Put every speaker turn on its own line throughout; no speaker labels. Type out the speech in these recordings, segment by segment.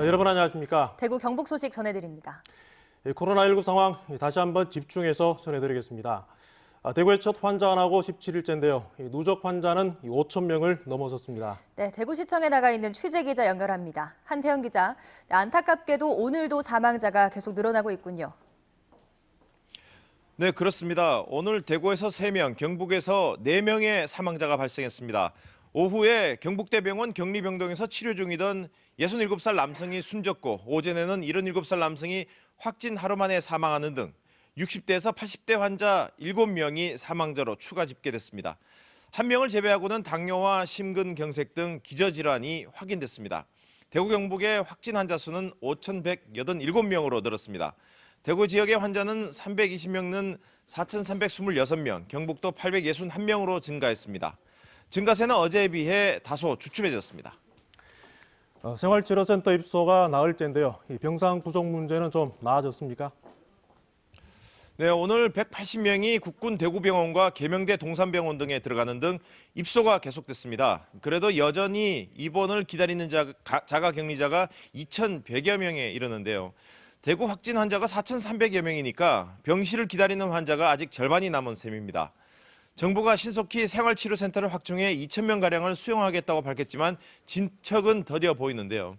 여러분 안녕하십니까?
대구 경북 소식 전해드립니다.
코로나19 상황 다시 한번 집중해서 전해드리겠습니다. 대구의 첫 환자가 나고 17일째인데요. 누적 환자는 5천 명을 넘어섰습니다.
네, 대구시청에 나가 있는 취재 기자 연결합니다. 한태영 기자, 안타깝게도 오늘도 사망자가 계속 늘어나고 있군요.
네, 그렇습니다. 오늘 대구에서 3명, 경북에서 4명의 사망자가 발생했습니다. 오후에 경북대병원 격리병동에서 치료 중이던 67살 남성이 숨졌고 오전에는 77살 남성이 확진 하루 만에 사망하는 등 60대에서 80대 환자 7명이 사망자로 추가 집계됐습니다. 한 명을 제외하고는 당뇨와 심근경색 등 기저질환이 확인됐습니다. 대구 경북의 확진 환자 수는 5,187명으로 늘었습니다. 대구 지역의 환자는 320명은 4,326명, 경북도 861명으로 증가했습니다. 증가세는 어제에 비해 다소 주춤해졌습니다.
생활치료센터 입소가 나흘째인데요. 이 병상 부족 문제는 좀 나아졌습니까?
네, 오늘 180명이 국군 대구병원과 계명대 동산병원 등에 들어가는 등 입소가 계속됐습니다. 그래도 여전히 입원을 기다리는 자가 격리자가 2,100여 명에 이르는데요. 대구 확진 환자가 4,300여 명이니까 병실을 기다리는 환자가 아직 절반이 남은 셈입니다. 정부가 신속히 생활치료센터를 확충해 2,000명가량을 수용하겠다고 밝혔지만 진척은 더뎌 보이는데요.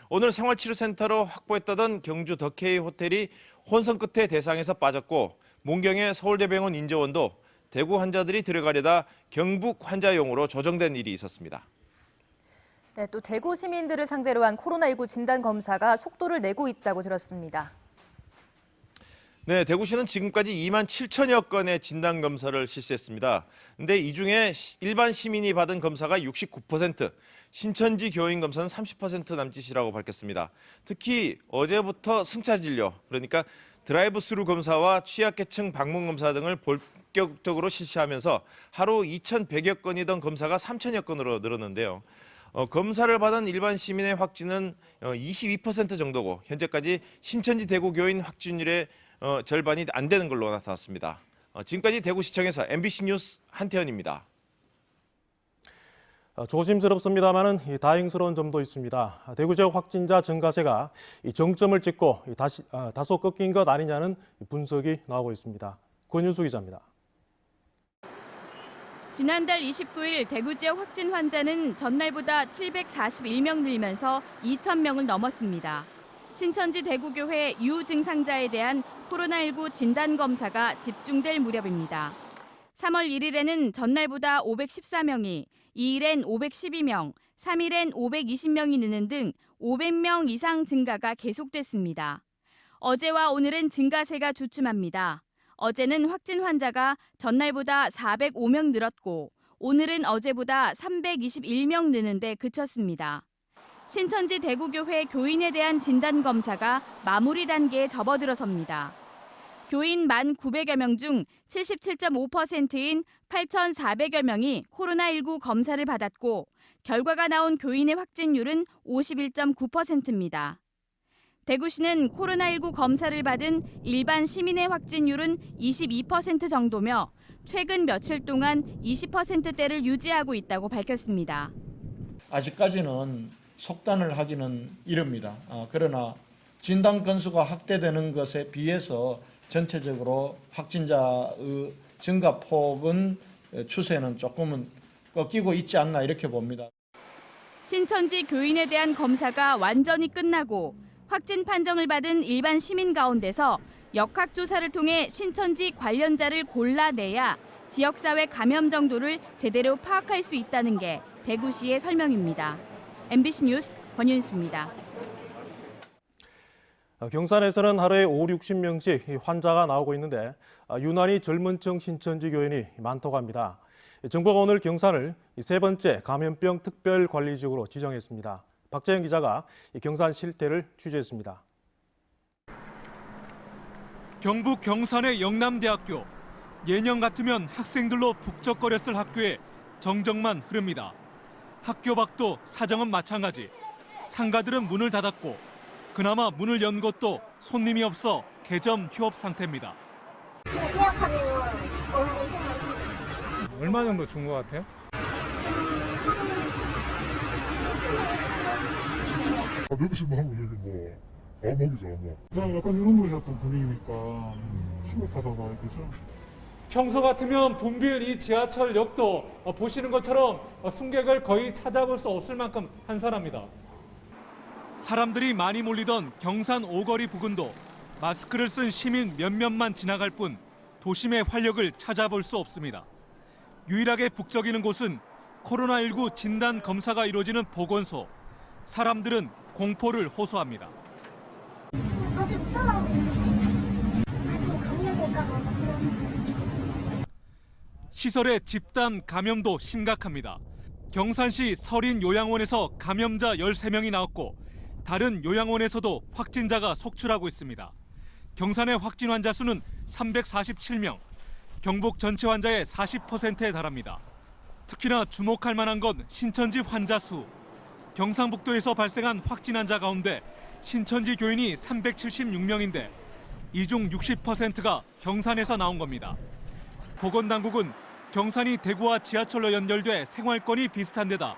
오늘 생활치료센터로 확보했다던 경주 더케이 호텔이 혼선 끝에 대상에서 빠졌고 문경의 서울대병원 인재원도 대구 환자들이 들어가려다 경북 환자용으로 조정된 일이 있었습니다.
네, 또 대구 시민들을 상대로 한 코로나19 진단검사가 속도를 내고 있다고 들었습니다.
네, 대구시는 지금까지 2만 7천여 건의 진단검사를 실시했습니다. 근데 이 중에 일반 시민이 받은 검사가 69%, 신천지 교인 검사는 30% 남짓이라고 밝혔습니다. 특히 어제부터 승차 진료, 그러니까 드라이브 스루 검사와 취약계층 방문 검사 등을 본격적으로 실시하면서 하루 2,100여 건이던 검사가 3천여 건으로 늘었는데요. 검사를 받은 일반 시민의 확진은 22% 정도고 현재까지 신천지 대구 교인 확진율의 절반이 안 되는 걸로 나타났습니다. 지금까지 대구시청에서 MBC 뉴스 한태현입니다.
조심스럽습니다만은 다행스러운 점도 있습니다. 대구 지역 확진자 증가세가 정점을 찍고 다소 꺾인 것 아니냐는 분석이 나오고 있습니다. 권윤수 기자입니다.
지난달 29일 대구 지역 확진 환자는 전날보다 741명 늘면서 2,000명을 넘었습니다. 신천지 대구교회 유증상자에 대한 코로나19 진단검사가 집중될 무렵입니다. 3월 1일에는 전날보다 514명이, 2일엔 512명, 3일엔 520명이 느는 등 500명 이상 증가가 계속됐습니다. 어제와 오늘은 증가세가 주춤합니다. 어제는 확진 환자가 전날보다 405명 늘었고 오늘은 어제보다 321명 느는데 그쳤습니다. 신천지 대구교회 교인에 대한 진단검사가 마무리 단계에 접어들어섭니다. 교인 1,900여 명 중 77.5%인 8,400여 명이 코로나19 검사를 받았고 결과가 나온 교인의 확진율은 51.9%입니다. 대구시는 코로나19 검사를 받은 일반 시민의 확진율은 22% 정도며 최근 며칠 동안 20%대를 유지하고 있다고 밝혔습니다.
아직까지는 속단을 하기는 이릅니다. 그러나 진단 건수가 확대되는 것에 비해서 전체적으로 확진자의 증가폭은 추세는 조금은 꺾이고 있지 않나 이렇게 봅니다.
신천지 교인에 대한 검사가 완전히 끝나고 확진 판정을 받은 일반 시민 가운데서 역학조사를 통해 신천지 관련자를 골라내야 지역사회 감염 정도를 제대로 파악할 수 있다는 게 대구시의 설명입니다. MBC 뉴스 권윤수입니다.
경산에서는 하루에 5, 60명씩 환자가 나오고 있는데 유난히 젊은 층 신천지 교인이 많다고 합니다. 정부가 오늘 경산을 세 번째 감염병 특별관리지역으로 지정했습니다. 박재영 기자가 경산 실태를 취재했습니다.
경북 경산의 영남대학교. 예년 같으면 학생들로 북적거렸을 학교에 정적만 흐릅니다. 학교 밖도 사정은 마찬가지. 상가들은 문을 닫았고 그나마 문을 연 곳도 손님이 없어 개점 휴업 상태입니다.
휴업하면 어느 생각이
얼마 정도 준 것 같아요?
내드신다 하면 이게 뭐 아목이죠, 아목. 그냥 약간 눈물이 났던 분위기니까 심각하다고 봐야 되죠.
평소 같으면 붐빌 이 지하철역도 보시는 것처럼 승객을 거의 찾아볼 수 없을 만큼 한산합니다. 사람들이 많이 몰리던 경산 오거리 부근도 마스크를 쓴 시민 몇몇만 지나갈 뿐 도심의 활력을 찾아볼 수 없습니다. 유일하게 북적이는 곳은 코로나19 진단 검사가 이루어지는 보건소. 사람들은 공포를 호소합니다.
다들 무서워하고 있는 같이 감염될까 봐 그런.
시설의 집단 감염도 심각합니다. 경산시 서린 요양원에서 감염자 13명이 나왔고 다른 요양원에서도 확진자가 속출하고 있습니다. 경산의 확진 환자 수는 347명, 경북 전체 환자의 40%에 달합니다. 특히나 주목할 만한 건 신천지 환자 수. 경상북도에서 발생한 확진 환자 가운데 신천지 교인이 376명인데 이 중 60%가 경산에서 나온 겁니다. 보건당국은 경산이 대구와 지하철로 연결돼 생활권이 비슷한 데다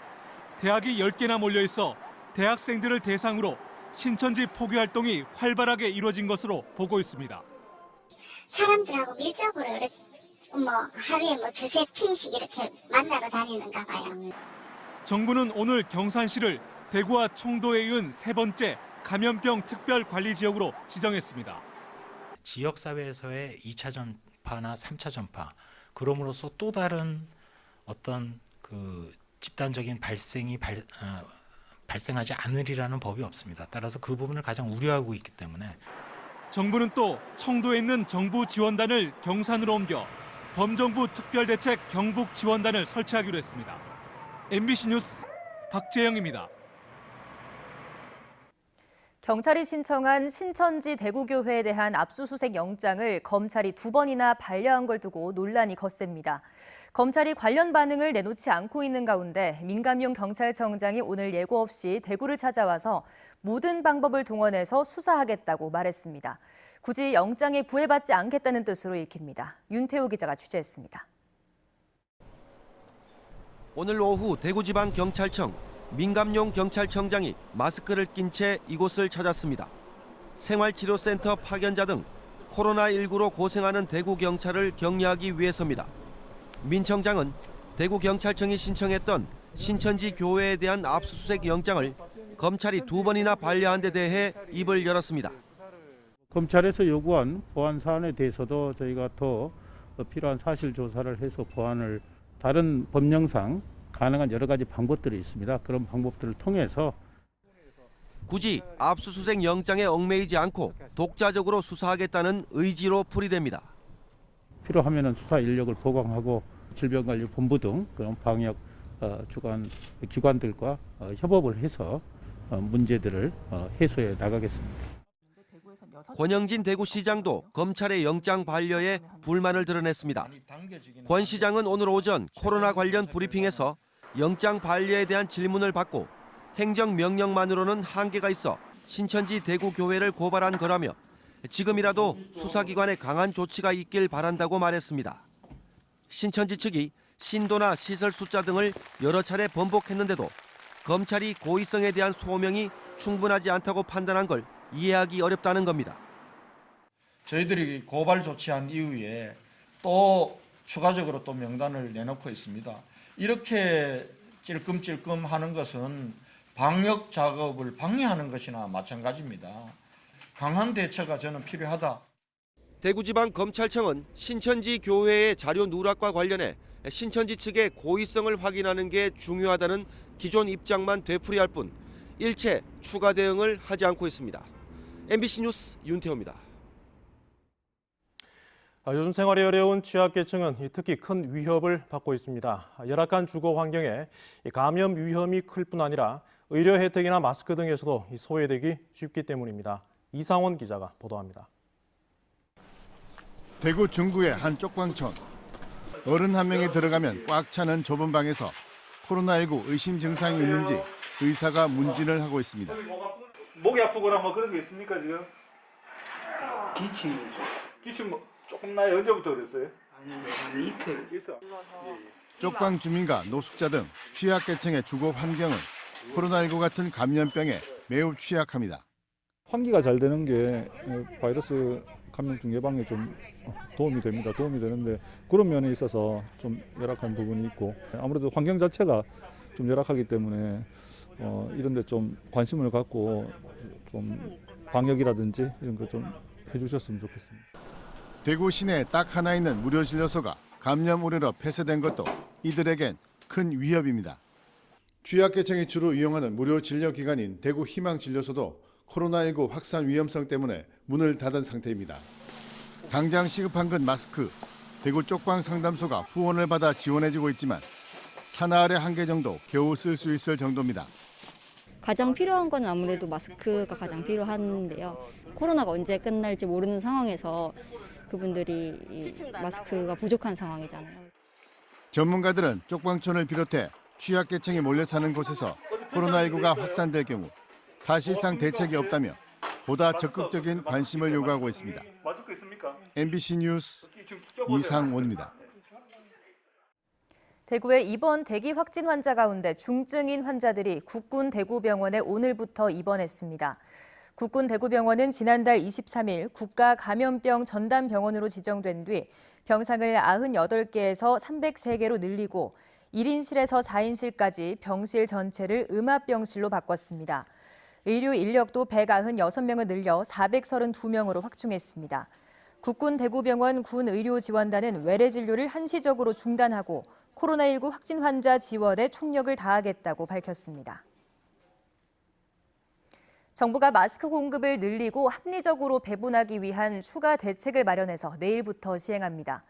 대학이 10개나 몰려 있어 대학생들을 대상으로 신천지 포교 활동이 활발하게 이루어진 것으로 보고 있습니다.
사람들하고 밀접으로 하루에 두세 팀씩 이렇게 만나러 다니는가 봐요.
정부는 오늘 경산시를 대구와 청도에 이은 세 번째 감염병 특별 관리 지역으로 지정했습니다.
지역사회에서의 2차 전파나 3차 전파, 그럼으로써 또 다른 어떤 그 집단적인 발생하지 않으리라는 법이 없습니다. 따라서 그 부분을 가장 우려하고 있기 때문에
정부는 또 청도에 있는 정부 지원단을 경산으로 옮겨 범정부 특별대책 경북 지원단을 설치하기로 했습니다. MBC 뉴스 박재영입니다.
경찰이 신청한 신천지 대구교회에 대한 압수수색 영장을 검찰이 2번이나 반려한 걸 두고 논란이 거셉니다. 검찰이 관련 반응을 내놓지 않고 있는 가운데 민감용 경찰청장이 오늘 예고 없이 대구를 찾아와서 모든 방법을 동원해서 수사하겠다고 말했습니다. 굳이 영장에 구애받지 않겠다는 뜻으로 읽힙니다. 윤태호 기자가 취재했습니다.
오늘 오후 대구지방경찰청 민감용 경찰청장이 마스크를 낀 채 이곳을 찾았습니다. 생활치료센터 파견자 등 코로나19로 고생하는 대구경찰을 격려하기 위해서입니다. 민 청장은 대구경찰청이 신청했던 신천지 교회에 대한 압수수색 영장을 검찰이 2번이나 반려한 데 대해 입을 열었습니다.
검찰에서 요구한 보안 사안에 대해서도 저희가 더 필요한 사실 조사를 해서 보안을 다른 법령상 가능한 여러 가지 방법들이 있습니다. 그런 방법들을 통해서
굳이 압수수색 영장에 얽매이지 않고 독자적으로 수사하겠다는 의지로 풀이됩니다.
필요하면 수사 인력을 보강하고 질병관리본부 등 그런 방역 주관 기관들과 협업을 해서 문제들을 해소해 나가겠습니다.
권영진 대구시장도 검찰의 영장 반려에 불만을 드러냈습니다. 권 시장은 오늘 오전 코로나 관련 브리핑에서 영장 반려에 대한 질문을 받고 행정명령만으로는 한계가 있어 신천지 대구교회를 고발한 거라며 지금이라도 수사기관의 강한 조치가 있길 바란다고 말했습니다. 신천지 측이 신도나 시설 숫자 등을 여러 차례 번복했는데도 검찰이 고의성에 대한 소명이 충분하지 않다고 판단한 걸 이해하기 어렵다는 겁니다.
저희들이 고발 조치한 이후에 또 추가적으로 또 명단을 내놓고 있습니다. 이렇게 찔끔찔끔 하는 것은 방역 작업을 방해하는 것이나 마찬가지입니다. 강한 대처가 저는 필요하다.
대구지방검찰청은 신천지 교회의 자료 누락과 관련해 신천지 측의 고의성을 확인하는 게 중요하다는 기존 입장만 되풀이할 뿐 일체 추가 대응을 하지 않고 있습니다. MBC 뉴스 윤태호입니다.
요즘 생활이 어려운 취약계층은 특히 큰 위협을 받고 있습니다. 열악한 주거 환경에 감염 위험이 클 뿐 아니라 의료 혜택이나 마스크 등에서도 소외되기 쉽기 때문입니다. 이상원 기자가 보도합니다.
대구 중구의 한 쪽방촌. 어른 한 명이 들어가면 꽉 차는 좁은 방에서 코로나19 의심 증상이 있는지 의사가 문진을 하고 있습니다.
목이 아프거나 뭐 그런 게 있습니까 지금?
기침.
기침 조금 나요. 언제부터 그랬어요?
아니 이틀.
쪽방 주민과 노숙자 등 취약계층의 주거 환경은 코로나19 같은 감염병에 매우 취약합니다.
환기가 잘 되는 게 바이러스 감염증 예방에 좀 도움이 됩니다. 도움이 되는데 그런 면에 있어서 좀 열악한 부분이 있고 아무래도 환경 자체가 좀 열악하기 때문에 이런 데 좀 관심을 갖고 좀 방역이라든지 이런 거 좀 해주셨으면 좋겠습니다.
대구 시내에 딱 하나 있는 무료 진료소가 감염 우려로 폐쇄된 것도 이들에겐 큰 위협입니다. 취약계층이 주로 이용하는 무료 진료기관인 대구 희망진료소도 코로나19 확산 위험성 때문에 문을 닫은 상태입니다. 당장 시급한 건 마스크. 대구 쪽방상담소가 후원을 받아 지원해주고 있지만 사나흘에 한 개 정도 겨우 쓸 수 있을 정도입니다.
가장 필요한 건 아무래도 마스크가 가장 필요한데요. 코로나가 언제 끝날지 모르는 상황에서 그분들이 이 마스크가 부족한 상황이잖아요.
전문가들은 쪽방촌을 비롯해 취약계층이 몰려 사는 곳에서 코로나19가 확산될 경우 사실상 대책이 없다며 보다 적극적인 관심을 요구하고 있습니다.
마스크 있습니까?
MBC 뉴스 이상원입니다.
대구의 이번 대기 확진 환자 가운데 중증인 환자들이 국군 대구병원에 오늘부터 입원했습니다. 국군 대구병원은 지난달 23일 국가감염병 전담병원으로 지정된 뒤 병상을 98개에서 303개로 늘리고 1인실에서 4인실까지 병실 전체를 음압병실로 바꿨습니다. 의료 인력도 196명을 늘려 432명으로 확충했습니다. 국군 대구병원 군의료지원단은 외래 진료를 한시적으로 중단하고 코로나19 확진 환자 지원에 총력을 다하겠다고 밝혔습니다. 정부가 마스크 공급을 늘리고 합리적으로 배분하기 위한 추가 대책을 마련해서 내일부터 시행합니다.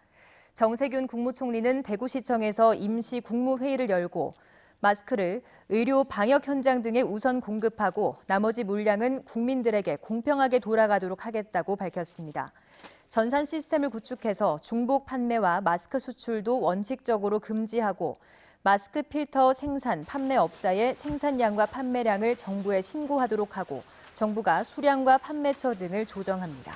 정세균 국무총리는 대구시청에서 임시 국무회의를 열고 마스크를 의료 방역 현장 등에 우선 공급하고 나머지 물량은 국민들에게 공평하게 돌아가도록 하겠다고 밝혔습니다. 전산 시스템을 구축해서 중복 판매와 마스크 수출도 원칙적으로 금지하고 마스크 필터 생산, 판매업자의 생산량과 판매량을 정부에 신고하도록 하고 정부가 수량과 판매처 등을 조정합니다.